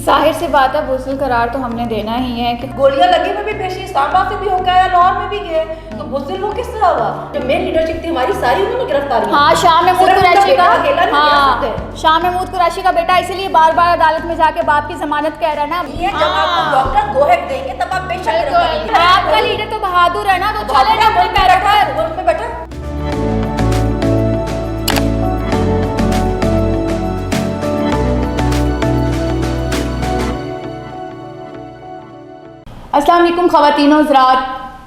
जाहिर सी बात है, बुज़दिल करार तो हमने देना ही है कि गोलियां लगी में भी पेशी इस्लामाबाद से भी होकर आया, लाहौर में भी गए, तो बुज़दिल वो किस तरह हुआ? जो मेन लीडरशिप थी हमारी सारी उन्होंने गिरफ्तारी। हाँ, शाह महमूद कुरैशी का, हाँ, शाह महमूद कुरैशी का बेटा इसीलिए बार बार अदालत में जाके बाप की जमानत कह रहा है ना। ये जब आपको डॉक्टर गोहेक देंगे तब आप बेशक आपका लीडर तो बहादुर है ना, तो चले ना अपने पैरों पर। मुल्क में बैठा। अस्सलाम वालेकुम ख़वातीन और हज़रात,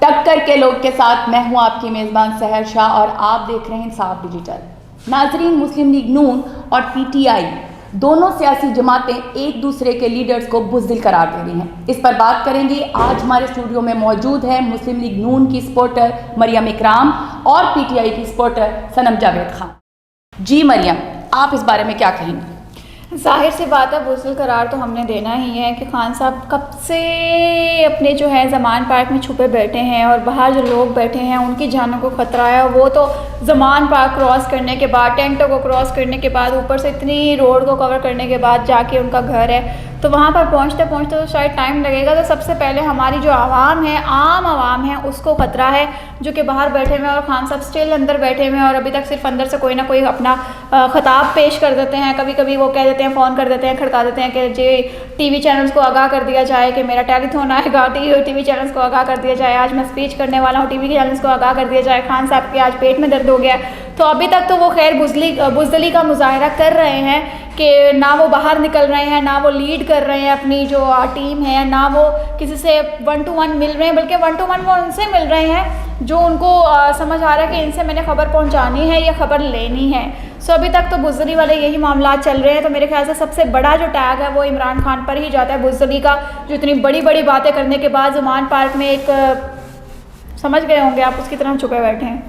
टक्कर के लोग के साथ मैं हूं आपकी मेज़बान सहर शाह और आप देख रहे हैं इंसाफ डिजिटल। नाजरीन, मुस्लिम लीग नून और पीटीआई दोनों सियासी जमातें एक दूसरे के लीडर्स को बुज़दिल करार दे रही हैं। इस पर बात करेंगे। आज हमारे स्टूडियो में मौजूद है मुस्लिम लीग नून की सपोर्टर मरियम इकराम और पीटीआई की सपोर्टर सनम जावेद खान। जी मरियम, आप इस बारे में क्या कहेंगी? जाहिर सी बात है, बुज़दिल करार तो हमने देना ही है कि खान साहब कब से अपने जो है ज़मान पार्क में छुपे बैठे हैं और बाहर जो लोग बैठे हैं उनकी जानों को ख़तरा है। वो तो ज़मान पार्क क्रॉस करने के बाद, टेंटों को क्रॉस करने के बाद, ऊपर से इतनी रोड को कवर करने के बाद जाके उनका घर है, तो वहाँ पर पहुँचते पहुँचते तो शायद टाइम लगेगा। तो सबसे पहले हमारी जो आवाम है, आम आवाम है, उसको ख़तरा है जो कि बाहर बैठे हुए हैं और खान साहब स्टिल अंदर बैठे हुए हैं और अभी तक सिर्फ अंदर से कोई ना कोई अपना ख़िताब पेश कर देते हैं। कभी कभी वो कह देते हैं, फ़ोन कर देते हैं, खड़का देते हैं कि जी टीवी चैनल्स को आगाह कर दिया जाए कि मेरा टेलीथॉन आएगा, टीवी चैनल्स को आगाह कर दिया जाए, आज मैं स्पीच करने वाला हूँ, टीवी चैनल्स को आगाह कर दिया जाए, खान साहब के आज पेट में दर्द हो गया। तो अभी तक तो वो खैर बुज़दिली का मुजाहरा कर रहे हैं कि ना वो बाहर निकल रहे हैं, ना वो लीड कर रहे हैं अपनी जो टीम है, ना वो किसी से 1 to 1 मिल रहे हैं, बल्कि 1 to 1 वो उनसे मिल रहे हैं जो उनको समझ आ रहा है कि इनसे मैंने ख़बर पहुंचानी है या ख़बर लेनी है। सो अभी तक तो बुज़दिली वाले यही मामला चल रहे हैं। तो मेरे ख्याल से सबसे बड़ा जो टैग है वो इमरान खान पर ही जाता है बुज़दिली का, जो इतनी बड़ी बड़ी बातें करने के बाद ज़मान पार्क में एक समझ गए होंगे आप, उसकी तरह छुपे बैठे हैं।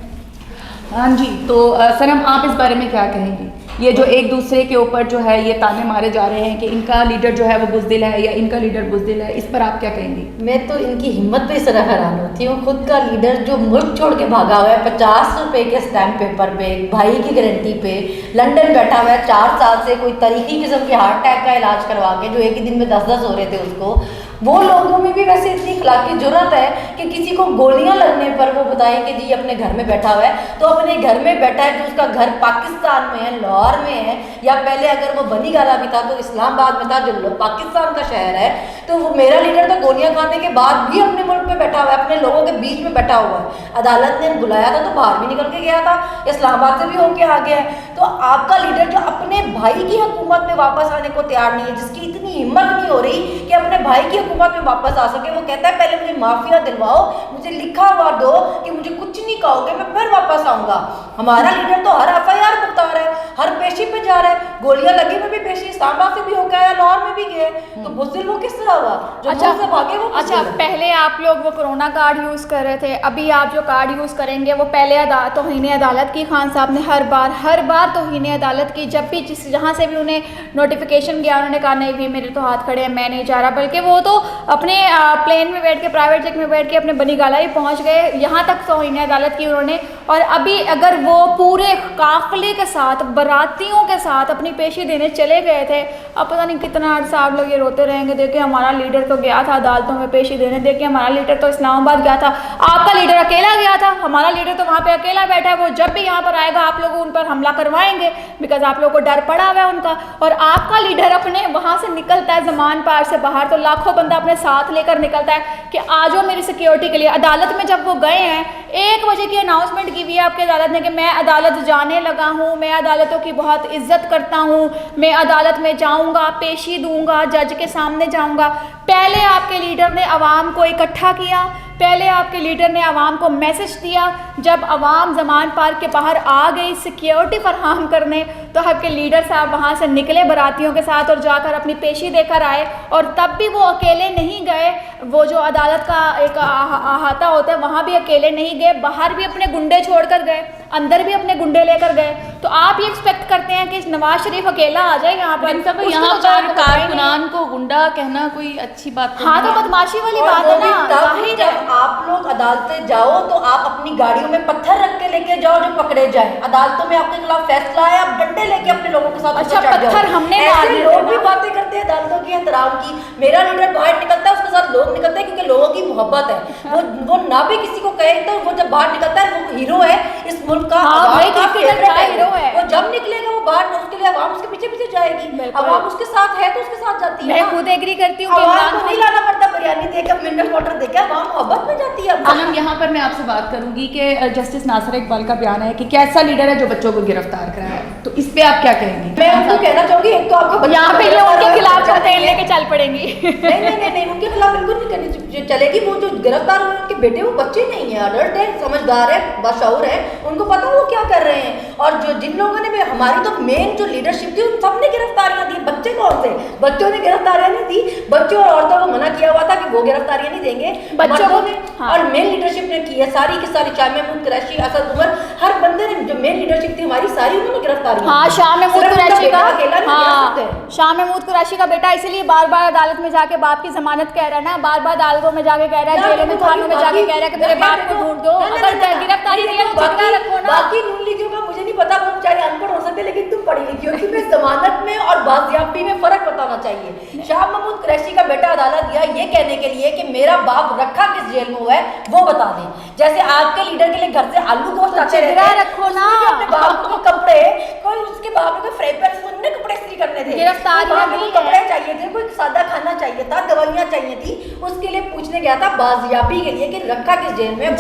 हाँ जी, तो सनम आप इस बारे में क्या कहेंगी? ये जो एक दूसरे के ऊपर जो है ये ताने मारे जा रहे हैं कि इनका लीडर जो है वो बुज़दिल है या इनका लीडर बुज़दिल है, इस पर आप क्या कहेंगी? मैं तो इनकी हिम्मत पे इस तरह हैरान होती हूँ। खुद का लीडर जो मुल्क छोड़ के भागा हुआ है 50 रुपए के स्टैम्प पेपर पे, भाई की गारंटी पे लंदन बैठा हुआ है 4 साल से, कोई तरीकी किस्म के हार्ट अटैक का इलाज करवा के, जो एक ही दिन में 10-10 हो रहे थे उसको। वो लोगों में भी वैसे इतनी इखलाकी जुर्रत है कि किसी को गोलियां लगने पर वो बताएं कि जी अपने घर में बैठा हुआ है, तो अपने घर में बैठा है जो उसका घर पाकिस्तान में है, लाहौर में है, या पहले अगर वो बनी गाला भी था तो इस्लामाबाद में था जो पाकिस्तान का शहर है। तो वो मेरा लीडर तो गोलियां खाने के बाद भी अपने मुल्क में बैठा हुआ है, अपने लोगों के बीच में बैठा हुआ है। अदालत ने बुलाया था तो बाहर भी निकल के गया था, इस्लामाबाद से भी होके आ गया है। तो आपका लीडर जो अपने भाई की हुकूमत में वापस आने को तैयार नहीं है, जिसकी इतनी हिम्मत नहीं हो रही कि अपने भाई की हुकूमत में वापस आ सके, वो कहता है पहले मुझे माफिया दिलवाओ, मुझे लिखा हुआ दो कि मुझे कुछ नहीं कहोगे मैं फिर वापस आऊंगा। हमारा लीडर तो हर एफआईआर भुगता रहा है, हर पेशी पे जा रहा है, गोलियां लगी में भी पेशी इस्लामाबाद से भी होकर आया, लाहौर में भी गए, तो बुज़दिल वो किस तरह हुआ जो से भागे वो? अच्छा, पहले आप लोग वो कोरोना कार्ड यूज़ कर रहे थे, अभी आप जो कार्ड यूज़ करेंगे वो पहले तौहीन अदालत की। खान साहब ने हर बार तौहीन अदालत की, जब भी जहाँ से भी उन्हें नोटिफिकेशन गया उन्होंने कहा नहीं भी मेरे तो हाथ खड़े हैं, मैं नहीं जा रहा, बल्कि वो तो अपने प्लेन में बैठ के, प्राइवेट जेट में बैठ के अपने बनी गाला ही पहुँच गए, यहाँ तक तौहीन अदालत की उन्होंने। और अभी अगर वो पूरे काफिले के साथ, बारातियों के साथ अपनी पेशी देने चले गए थे, अब पता नहीं कितना अर्सा आप लोग ये रोते रहेंगे देखिए हमारा लीडर तो गया था अदालतों में पेशी देने, देखिए हमारा लीडर तो इस्लामाबाद गया था। आपका लीडर अकेला गया था, हमारा लीडर तो वहाँ पे अकेला बैठा है, वो जब भी यहाँ पर आएगा आप लोग उन पर हमला करवाएंगे, बिकॉज आप लोगों को डर पड़ा हुआ है उनका। और आपका लीडर अपने वहाँ से निकलता है ज़मान पार्क से बाहर तो लाखों बंदा अपने साथ लेकर निकलता है कि आ जाओ मेरी सिक्योरिटी के लिए। अदालत में जब वो गए हैं 1 बजे की अनाउंसमेंट की हुई है आपकी अदालत ने कि मैं अदालत जाने लगा हूँ, मैं अदालतों की बहुत इज्जत करता हूँ, मैं अदालत में जाऊँगा, पेशी दूंगा, जज के सामने जाऊँगा। पहले आपके लीडर ने आवाम को इकट्ठा किया, पहले आपके लीडर ने आवाम को मैसेज दिया, जब आवाम ज़मान पार्क के बाहर आ गई सिक्योरिटी फराहम करने, तो आपके लीडर साहब वहाँ से निकले बारातियों के साथ और जाकर अपनी पेशी देकर आए। और तब भी वो अकेले नहीं गए, वो जो अदालत का एक अहाता होता है वहाँ भी अकेले नहीं गए, बाहर भी अपने गुंडे छोड़कर गए। अंदर भी अपने गुंडे लेकर गए। तो आप ये एक्सपेक्ट करते हैं कि नवाज शरीफ अकेला आ जाए यहाँ पर? यहाँ पर कारकुनान को गुंडा कहना कोई अच्छी बात हाँ, तो बदमाशी वाली बात है ना, जाहिर है। जब आप लोग अदालतें जाओ तो आप अपनी गाड़ियों में पत्थर रख के लेके जाओ जो पकड़े जाए। अदालतों में आपके खिलाफ फैसला है, आप डंडे लेके अपने लोगों के साथ अच्छा, ऊपर चढ़ जाओ। पत्थर हमने ऐसे मार दिए लोग थे भी ना। बातें करते हैं अदालतों की एहतराम की। मेरा लीडर बाहर निकलता है, उसके साथ लोग निकलते हैं क्योंकि लोगों की मोहब्बत है। वो ना भी किसी को कहे तो वो जब बाहर निकलता है वो हीरो है इस मुल्क का। हाँ, आवाम भाई, का क्रिकेटर favorite का हीरो है। वो जब निकलेगा वो बाहर, उसके लिए आवाम उसके पीछे पीछे जाएगी। आवाम उसके साथ है तो उसके साथ जाती है। मैं खुद एग्री करती हूँ कि आवाम इमरान को नहीं खान- लाना पड़ता बिरयानी देकर, मिनरल वाटर देकर, आवाम मोहब्बत में जाती है। सनम, यहाँ पर मैं आपसे बात करूंगी कि जस्टिस नासिर इकबाल का बयान है कि कैसा लीडर है जो बच्चों को गिरफ्तार करा है, तो इस पे आप क्या कहेंगी? मैं उनको कहना चाहूंगी, एक तो आपको यहाँ पे ये उनके खिलाफ चलते लेके चल पड़ेंगी। नहीं, उनके खिलाफ बिल्कुल नहीं करनी चलेगी। वो जो गिरफ्तार हुए उनके बेटे वो बच्चे नहीं है, अडल्ट है, समझदार है, बाशऊर है, उनको पता वो क्या कर रहे हैं। और जो जिन लोगों ने भी हमारी तो मेन जो लीडरशिप थी उन सबने गिरफ्तारियां दी। बच्चे कौन से? बच्चों ने गिरफ्तारियां नहीं दी। बच्चों और औरतों को मना किया हुआ था कि वो गिरफ्तारियां नहीं देंगे, बच्चों को ने हाँ। और मेन लीडरशिप ने की है सारी की सारी। शाह महमूद कुरैशी, असद उमर, हर बंदे ने जो मेन लीडरशिप थी हमारी सारी उन्होंने गिरफ्तारी। हाँ, शाह महमूद कुरैशी का, हाँ, शाह महमूद कुरैशी का बेटा इसीलिए बार बार अदालत में जाके बाप की जमानत कह रहा है ना, बार बार अदालतों में जाके कह रहा है, जेलों में, थानों में जाके कह रहा है कि मेरे बाप को ढूंढ दो। अगर गिरफ्तारी नहीं है तो झगड़ा रखो ना। बाकी नून लीगियों का मुझे नहीं पता, वो बेचारे अनपढ़ हो सकते, लेकिन तुम पढ़ी लिखी हो, तुम्हें जमानत में और बाजियाबी में फर्क बताना चाहिए। शाह महमूद कुरैशी का बेटा अदालत गया ये कहने के लिए कि मेरा बाप रखा किस जेल में हुआ है वो बता दें। जैसे आपके लीडर के लिए घर से आलू गोश्त आते रहते हैं, रखो ना। अपने बाप को कपड़े, कोई उसके बाप को फ्राई पैन से उन्हें कपड़े इस्त्री करने थे, गिरफ्तारियां को भी कपड़े है। चाहिए थे, कोई सादा खाना चाहिए था, दवाइयां चाहिए थी, उसके लिए पूछने गया था बाजियाबी के लिए कि रखा किस जेल में।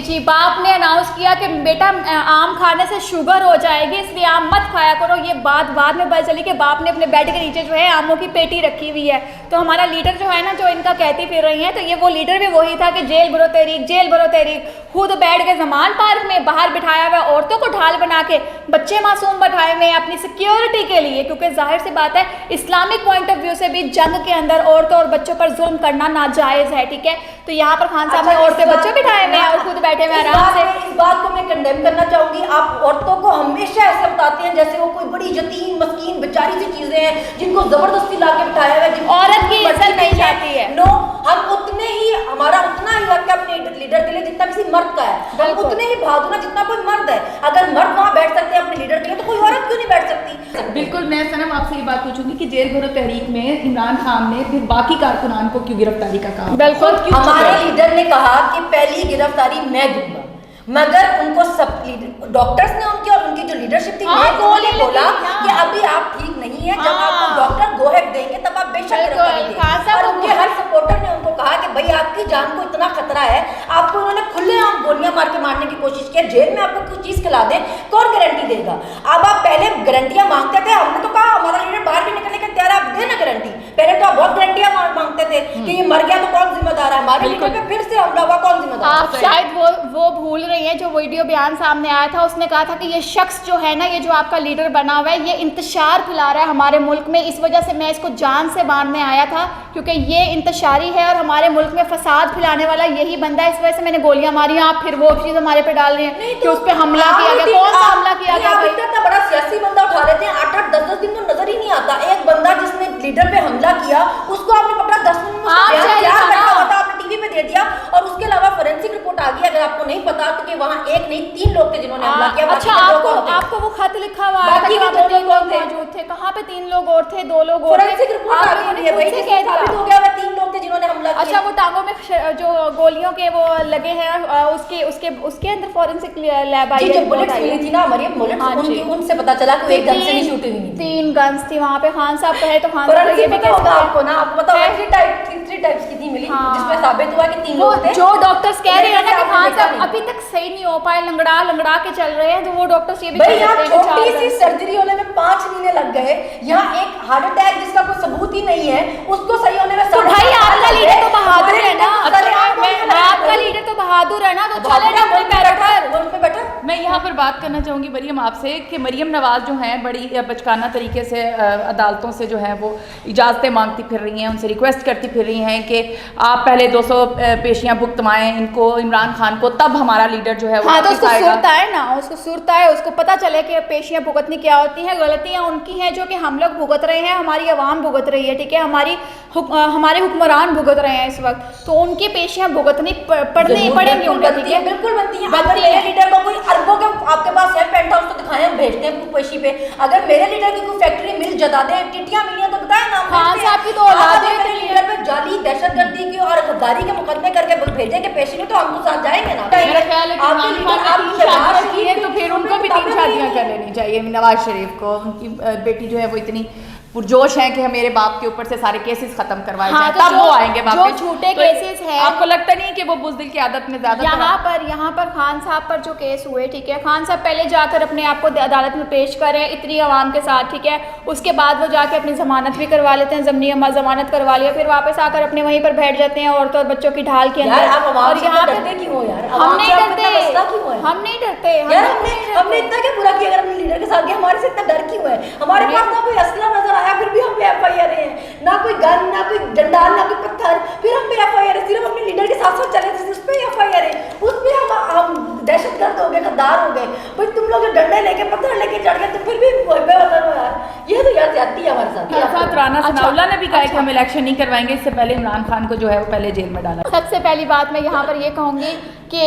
जी, बाप ने अनाउंस किया कि बेटा आम खाने से शुगर हो जाएगी, इसलिए आम मत खाया करो। ये बात बाद में पता चली कि बाप ने अपने बेड के नीचे जो है आमों की पेटी रखी हुई है। तो हमारा लीडर जो है ना, जो इनका कहती फिर रही है, तो ये वो लीडर भी वही था कि जेल भरो तहरीक, जेल भरो तहरीक। खुद बैठ के जमान पार्क में बाहर बिठाया हुआ औरतों को ढाल बना के, बच्चे मासूम बैठाए हुए अपनी सिक्योरिटी के लिए, क्योंकि जाहिर सी बात है इस्लामिक पॉइंट ऑफ व्यू से भी जंग के अंदर औरतों और बच्चों पर जुल्म करना नाजायज है, ठीक है। तो यहाँ पर खान साहब ने औरतें बच्चे बिठाए हुए हैं और खुद बैठे हुए आराम से। इस बात को मैं कंडेम करना चाहूंगी। आप औरतों को हमेशा ऐसा बताते हैं जैसे वो कोई बड़ी यतीम मस्कीन बेचारी सी चीजें हैं जिनको जबरदस्ती लाके बिठाया हुआ है। औरत की इज्जत नहीं जाती है। नो, हम उतने ही, हमारा उतना ही हक है अपने लीडर के लिए जितना किसी मर्द का है। हम उतने ही बहादुर हैं जितना कोई मर्द है। अगर मर्द वहाँ बैठ सकते हैं अपने लीडर के लिए, तो कोई औरत क्यों नहीं बैठ सकती? बिल्कुल। मैं सनम आपसे ये बात पूछूंगी कि जेल भरो तहरीक में इमरान खान ने फिर बाकी कारकुनान को क्यों गिरफ्तारी का कहा? बिल्कुल, हमारे लीडर ने कहा कि पहली गिरफ्तारी मैं दूंगा, मगर उनको सब डॉक्टर्स ने उनकी और उनकी जो लीडरशिप थी उन्होंने बोला कि अभी आप ठीक नहीं है, जब आपको डॉक्टर गो हेड देंगे तब आप बेशक गिरफ्तारी दें। और उनके हर सपोर्टर ने उनको कहा कि भाई आपकी जान को इतना खतरा है, आपको उन्होंने खुलेआम गोलियां मार के मारने की कोशिश की, जेल में आपको कुछ चीज खिला दें, कौन गारंटी देगा? अब आप पहले गारंटियां मांगते थे, हमने तो कहा हमारा लीडर बाहर भी निकलने के तैयार, आप देना गारंटी। पहले तो आप बहुत गारंटियां मांगते थे कि ये मर गया तो कौन जिम्मेदार है, हमारे लीडर पे फिर से हमला हुआ, कौन जिम्मेदार? आप शायद वो भूल रही हैं, जो वीडियो बयान सामने आया था उसने कहा था कि ये शख्स जो है ना, ये जो आपका लीडर बना हुआ है, ये इंतशार फैला रहा है हमारे मुल्क में, इस वजह से मैं इसको जान से मारने आया था, क्योंकि ये इंतशारी है और हमारे मुल्क में फसाद फैलाने वाला यही बंदा है, इस वजह से मैंने गोलियां मारी। आप फिर वो चीज़ हमारे पे डाल रही हैं कि उस पर हमला किया गया। कौन सा हमला किया गया? इतना बड़ा सियासी बंदा उठा लेते हैं, 8-8, 10-10 दिन तो नजर ही नहीं आता। एक बंदा जिसने लीडर पे हमला किया उसको आपने पकड़ा 10 मिनट में, आपने टीवी पे दे दिया। और उसके अलावा फोरेंसिक रिपोर्ट आ गई, अगर आपको नहीं पता तो कि वहाँ एक नहीं 3 लोग थे जिन्होंने हमला किया। अच्छा, आपको वो खत लिखा हुआ है बाकी के 2 लोग मौजूद थे, कहाँ पे 3 लोग और थे, 2 लोग और थे? फोरेंसिक रिपोर्ट आ गई है भाई, साबित हो गया वो 3 लोग थे जिन्होंने हमला किया। अच्छा, वो टांगों में जो गोलियों के वो लगे हैं, उसके अंदर फोरेंसिक लैब आई है, जो बुलेट्स मिली थी ना हमारी बुलेट्स, उनसे पता चला कि एक गन से नहीं शूटिंग हुई थी। 3 गन्स थी वहाँ पे। खान साहब कहे तो खान साहब ये भी कहता है आपको ना, आपको पता है 3 टाइप्स की थी मिली, जिसमें साबित हुआ कि 3 लोग थे। जो डॉक्टर्स कह रहे हैं ना कि खान साहब अभी तक सही नहीं हो पाए, लंगड़ा के चल रहे हैं, तो वो डॉक्टर्स ये भी भाई यहाँ छोटी सी सर्जरी होने में 5 महीने लग गए, यहाँ एक हार्ट अटैक जिसका कोई सबूत ही नहीं है उसको सही होने में। तो भाई आपका लीडर तो बहादुर है ना, आपका लीडर तो बहादुर है ना, तो चले ना अपने पैरों पर। बैठा मैं यहाँ पर बात करना चाहूँगी मरियम आपसे कि मरियम नवाज़ जो हैं बड़ी बचकाना तरीके से अदालतों से जो है वो इजाज़तें मांगती फिर रही हैं, उनसे रिक्वेस्ट करती फिर रही हैं कि आप पहले 200 पेशियाँ भुगतवाएँ इनको, इमरान खान को, तब हमारा लीडर जो है वो हाँ, तो उसको आएगा। सुरता है ना, उसको सुरता है, उसको पता चले कि पेशियाँ भुगतनी क्या होती हैं। गलतियाँ उनकी हैं जो कि हम लोग भुगत रहे हैं, हमारी आवाम भुगत रही है, ठीक है, हमारे हुक्मरान भुगत रहे हैं इस वक्त, तो उनकी पेशियाँ भुगतनी पड़नी पड़ेंगी उनको, ठीक है, बिल्कुल बनती है। अगर मेरे लीडर को कोई अरबों के आपके पास है पेंट हाउस तो दिखाएं, हम भेजते हैं पेशी पे। अगर मेरे लीडर की कोई फैक्ट्री मिल जता दे, टिटियां मिली हैं तो बताएं ना। खान साहब की तो औलाद है, मेरे लीडर पे जाली दहशतगर्दी की और गद्दारी के मुकदमे करके भेजेंगे पेशी में, तो हम तो साथ जाएंगे ना। मेरा ख्याल है कि इमरान खान ने 3 शादियां की हैं तो फिर उनको भी 3 शादियां कर लेनी चाहिए। नवाज शरीफ को, उनकी बेटी जो है वो इतनी पुरजोश है कि मेरे बाप के ऊपर से सारे केसेस खत्म करवाए हाँ, जाएं, तो तब वो आएंगे वापस। जो झूठे केसेस हैं, आपको लगता नहीं कि वो बुज़दिल की आदत में ज्यादा यहाँ पर खान साहब पर जो केस हुए, ठीक है, खान साहब पहले जाकर अपने आप को अदालत में पेश करें इतनी आवाम के साथ, ठीक है, उसके बाद वो जाके अपनी जमानत भी करवा लेते हैं, ज़मनी जमानत करवा लिया, फिर वापस आकर अपने वहीं पर बैठ जाते हैं औरतों और बच्चों की ढाल के अंदर। और यहाँ पे क्यों हो यार, हम नहीं डरते, हम नहीं डरते यार, हमने इतना क्या बुरा किया अगर अपने लीडर के साथ, हमारे से इतना डर क्यों है? हमारे पास ना कोई असला नजर आया फिर भी हम पे FIR है, ना कोई गन, ना कोई डंडा, ना कोई पत्थर, फिर हम पे FIR है। सिर्फ अपने लीडर के साथ साथ चले थे, उस पे FIR है, उस पे हम दहशतगर्द हो गए, गद्दार हो गए। भाई तुम लोग डंडे लेके पत्थर लेके चढ़ गए, तो फिर भी बेवजह हो यार, ये तो यार ज्यादती है हमारे साथ। राना सनाउल्लाह ने भी कहा कि हम इलेक्शन नहीं करवाएंगे, इससे पहले इमरान खान को जो है वो पहले जेल में डाला। सबसे पहली बात मैं यहाँ पर ये कहूँगी कि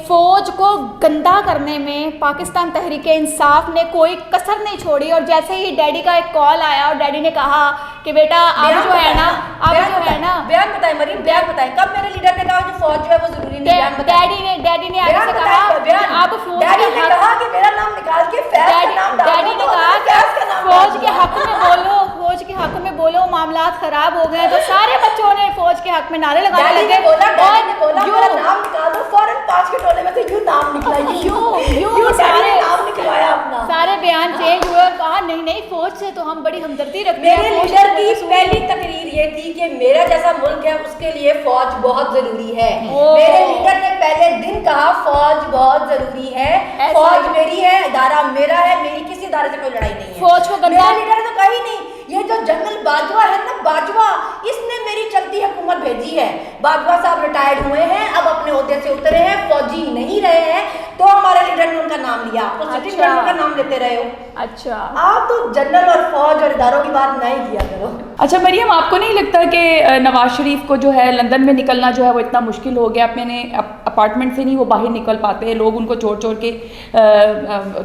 फ़ौज को गंदा करने में पाकिस्तान तहरीक इंसाफ ने कोई कसर नहीं छोड़ी, और जैसे ही डैडी का एक कॉल आया और डैडी ने कहा कि बेटा अब जो है ना, बयान बताएं मरीम, बयान बताएं कब मेरे लीडर ने कहा जो फौज जो है वो जरूरी नहीं, बयान बताएं। डैडी ने आगे से कहा अब फौज डैडी ने कहा कि मेरा नाम निकाल के फैज का नाम डालो, डैडी ने कहा कि फौज के हक में बोलो, फौज के हक में बोलो, मामलात खराब हो गए, तो सारे बच्चों ने फौज के हक में नारे लगाने लगे। डैडी ने बोला मेरा नाम निकाल दो, फौरन 5 के टोले में से यूं नाम निकला, यूं सारे नाम निकलवाया अपना, सारे बयान चेंज हुए और कहा नहीं नहीं फौज से तो हम बड़ी हमदर्दी रखते हैं। मेरे लीडर की पहली तकरीर ये थी कि मेरा जैसा मुल्क है उसके लिए फौज बहुत जरूरी है। मेरे लीडर ने पहले दिन कहा फौज बहुत जरूरी है, फौज मेरी है, इदारा मेरा है, मेरी किसी इदारे से कोई लड़ाई नहीं है। फौज को मेरे लीडर ने तो कही नहीं, ये जो जनरल बाजवा है ना, बाजवा, इसने मेरी चलती हुकूमत भेजी है। बाजवा साहब रिटायर्ड हुए हैं, अब अपने ओहदे से उतरे हैं, फौजी नहीं रहे हैं, तो हमारे लीडर ने उनका नाम लिया। आप तो सिटी का नाम लेते रहे हो। अच्छा, आप तो जनरल और फौज और इदारों की बात नहीं किया करो। अच्छा मरियम, आपको नहीं लगता कि नवाज शरीफ को जो है लंदन में निकलना जो है वो इतना मुश्किल हो गया? अपने अपार्टमेंट से नहीं वो बाहर निकल पाते, लोग उनको छोड़ छोड़ के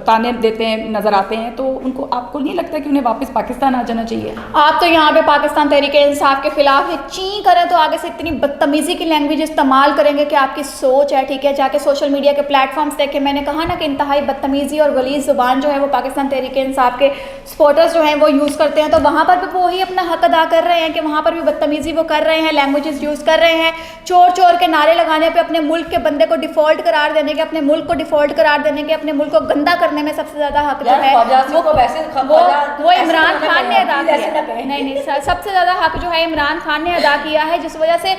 ताने देते हैं, नजर आते हैं, तो उनको आपको नहीं लगता कि उन्हें वापस पाकिस्तान आ जाना चाहिए? आप तो यहाँ पे पाकिस्तान तहरीक इंसाफ के खिलाफ ची करें तो आगे से इतनी बदतमीजी की लैंग्वेज इस्तेमाल करेंगे कि आपकी सोच है, ठीक है, जाके सोशल मीडिया के प्लेटफॉर्म्स देखे, मैंने कहा ना कि इंतहाई बदतमीजी और गलीज जुबान जो है वो पाकिस्तान तहरीक इंसाफ के सपोर्टर्स जो हैं वो यूज़ करते हैं, तो वहाँ पर भी वो ही अपना हक अदा कर रहे हैं कि वहाँ पर भी बदतमीजी वो कर रहे हैं, लैंग्वेजेस यूज़ कर रहे हैं, चोर चोर के नारे लगाने पे, अपने मुल्क के बंदे को डिफ़ॉल्ट करार देने के, अपने मुल्क को डिफ़ॉल्ट करार देने के, अपने मुल्क को गंदा करने में सबसे ज़्यादा हक जो है वो इमरान खान ने अदा किया। नहीं, सबसे ज़्यादा हक जो है इमरान खान ने अदा किया है, जिस वजह से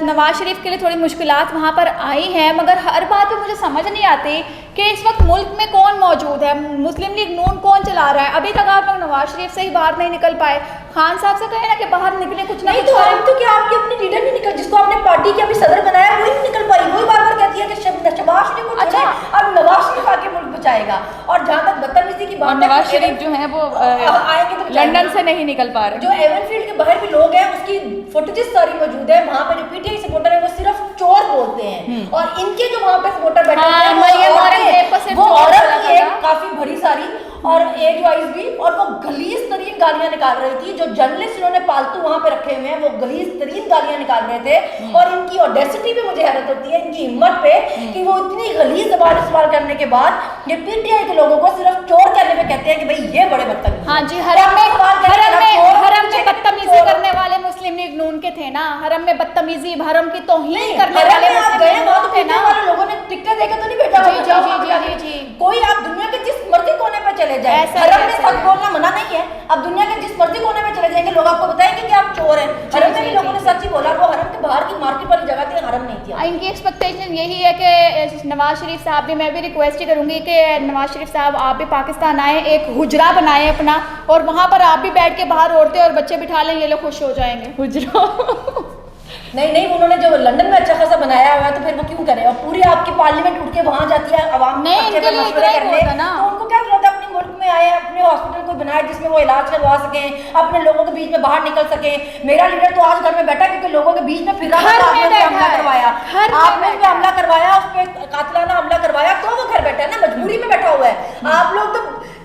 नवाज शरीफ के लिए थोड़ी मुश्किलात वहाँ पर आई हैं। मगर हर बात पे मुझे समझ नहीं आती कि इस वक्त मुल्क में कौन मौजूद है, मुस्लिम लीग नून कौन चला रहा है? अभी तक आप लोग नवाज शरीफ से ही बाहर नहीं निकल पाए। खान साहब से कहे ना कि बाहर निकले, कुछ नहीं तो हम तो क्या आपके अपने लीडर नहीं निकल, जिसको आपने पार्टी के अभी सदर बनाया वो ही नहीं निकल पाई, वही बार बार कहती है कि शहबाज शरीफ को अच्छा अब नवाज शरीफ आके मुल्क बचाएगा। और जहाँ तक बदतमीजी की बात, नवाज शरीफ जो है वो आएंगे तो लंदन से नहीं निकल पा रहे। जो एवनफील्ड के बाहर भी लोग हैं उसकी फुटेजेस सारी मौजूद है, वहाँ पे जो पीटीआई सपोर्टर है वो सिर्फ चोर बोलते हैं, और इनके जो वहाँ पे सपोर्टर बैठे हैं वो औरत की एक काफी बड़ी सारी और एज वाइज भी, और वो गलीज तरीन गालियां निकाल रही थी। जो जर्नलिस्ट इन्होंने पालतू वहां पे रखे हुए हैं वो गलीज तरीन गालियां निकाल रहे थे, और इनकी ऑडेसिटी पे मुझे हैरत होती है, इनकी हिम्मत पे कि वो इतनी गलीज ज़बान इस्तेमाल करने के बाद ये पीटीआई के लोगों को सिर्फ चोर कहने पे कहते हैं कि भाई ये बड़े बदतमीज। हाँ जी, हरम में बदतमीजी करने वाले मुस्लिम लीग नून के थे ना, हरम में बदतमीजी, हरम की तौहीन करने वाले थे ना, लोगों ने टिकटें देकर तो नहीं भेजा। जी, कोई आप दुनिया के जिस मर्जी कोने पे चले जाए, हरम में सच बोलना मना नहीं है। अब दुनिया के जिस मर्जी कोने में चले जाएंगे लोग आपको बताएंगे कि आप चोर हैं। हरम में भी लोगों ने सच ही बोला, वो हरम के बाहर की मार्केट वाली जगह थी, हरम नहीं थी। इनकी एक्सपेक्टेशन यही है कि नवाज शरीफ साहब भी, मैं भी रिक्वेस्ट ही करूँगी कि नवाज शरीफ साहब आप भी पाकिस्तान आए, एक हुजरा बनाएं अपना, और वहाँ पर आप भी बैठ के बाहर औरतें और बच्चे बिठा लें, ये लोग खुश हो जाएंगे। हुजरा नहीं, उन्होंने जो लंदन में अच्छा खासा बनाया हुआ है, तो फिर वो क्यों करे? और पूरी आपकी पार्लियामेंट उठ के वहाँ जाती है आवाम नहीं, इनके लिए इतना ही बहुत है ना। तो उनको क्या जरूरत है? अपने मुल्क में आए, अपने हॉस्पिटल को बनाए जिसमें वो इलाज करवा सकें, अपने लोगों के बीच में बाहर निकल सकें। मेरा लीडर तो आज घर में बैठा क्योंकि लोगों के बीच में फिर हमला करवाया, आपने भी हमला करवाया, उस पर कातिलाना हमला करवाया, तो वो घर बैठा है ना, मजबूरी में बैठा हुआ है। आप लोग तो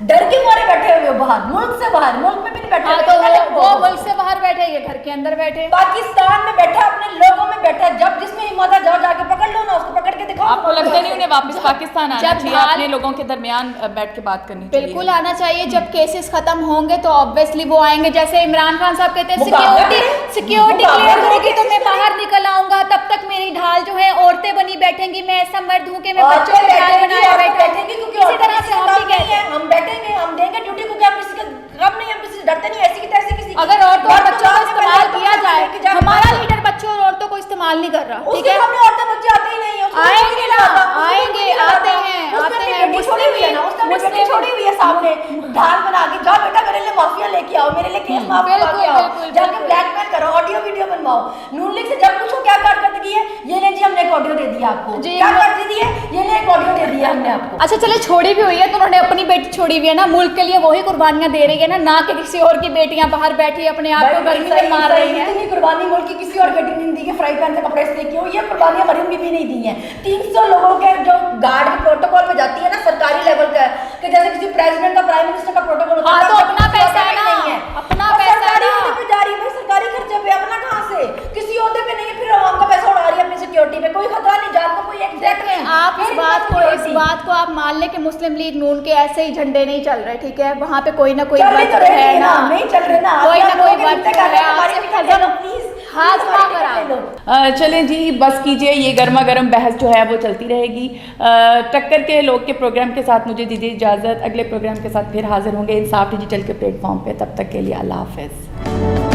डर के मारे बैठे हुए हो बाहर, मुल्क से बाहर, मुल्क में भी नहीं बैठे। तो वो मुल्क से बाहर बैठे, ये घर के अंदर बैठे, पाकिस्तान में बैठा, अपने लोगों में बैठा। जब जिसमें हिम्मत है जाओ जाके पकड़ लो ना, उसको पकड़ के दिखाओ। आपको लगता नहीं उन्हें वापस पाकिस्तान आना जब चाहिए? अपने लोगों के दरमियान बैठ के बात करनी चाहिए। बिल्कुल आना चाहिए। जब केसेस खत्म होंगे तो ऑब्वियसली वो आएंगे। जैसे इमरान खान साहब कहते हैं सिक्योरिटी क्लियर होगी तो मैं बाहर निकल आऊंगा, तब तक मेरी ढाल जो है औरतें बनी बैठेंगी, मैं ऐसा मर्द हूँ कि मैं बच्चों को ढाल बनाए बैठेंगी। इसी तरह से हम भी कहते हैं, हम बैठेंगे, हम देंगे ड्यूटी को, क्या किसी का गम नहीं, हम किसी से डरते नहीं, ऐसी की तैसी किसी की। अगर औरतों और बच्चों को इस्तेमाल किया जाए, हमारा लीडर बच्चों और औरतों को इस्तेमाल नहीं कर रहा, ठीक है? उसके औरतें बच्चे आते ही नहीं है, आएंगे ना, आएंगे, आते हैं, आते हैं। बेटी छोड़ी हुई है ना, उसने अपनी बेटी छोड़ी हुई है सामने, ढाल बना के, जाओ बेटा मेरे लिए माफिया लेके आओ, मेरे लिए केस माफ करवा के आओ, जाके ब्लैकमेल करो, ऑडियो वीडियो बनवाओ। नून लीग से जब पूछो क्या कारकर्दगी है, ये ले जी हमने एक ऑडियो दे दिया आपको, क्या कारकर्दगी है, ये ले एक ऑडियो दे दिया हमने आपको। अच्छा चले, छोड़ी भी हुई है तो उन्होंने अपनी बेटी छोड़ी हुई है ना, मुल्क के लिए वही कुर्बानियां दे रही है ना कि किसी और की बेटियां बाहर बैठी अपने आप को गर्मी में मार रही हैं। इतनी कुर्बानी मुल्क की किसी और बेटी ने दी के फ्राई पैन से कपड़े से क्यों? ये कुर्बानियां मरीम बीबी नहीं दी हैं। 300 लोगों के जो गार्ड के प्रोटोकॉल में जाती है ना, सरकारी लेवल का, कि जैसे किसी प्रेसिडेंट का, प्राइम मिनिस्टर का प्रोटोकॉल होता है, तो अपना पैसा है ना, अपना पैसा सरकारी ओहदे पे जा रही है, सरकारी खर्चे पे, अपना कहां से? किसी ओहदे पे नहीं है, फिर आवाम का पैसा उड़ा रही है अपनी सिक्योरिटी पे। कोई खतरा नहीं, जान को कोई एग्जैक्ट नहीं। आप इस बात को आप मान लें कि मुस्लिम लीग नून के ऐसे ही झंडे नहीं चल रहे, ठीक है? वहाँ पे कोई ना कोई तो वक्त है ना, नहीं चल रहे ना, कोई ना कोई वक्त है, हमारी भी कर लो प्लीज, हाजमा करा। चलें जी, बस कीजिए, ये गर्मा गर्म बहस जो है वो चलती रहेगी। टक्कर के लोग के प्रोग्राम के साथ मुझे दीजिए इजाज़त। अगले प्रोग्राम के साथ फिर हाजिर होंगे इंसाफ डिजिटल के प्लेटफॉर्म पे। तब तक के लिए अल्लाह हाफ़िज़।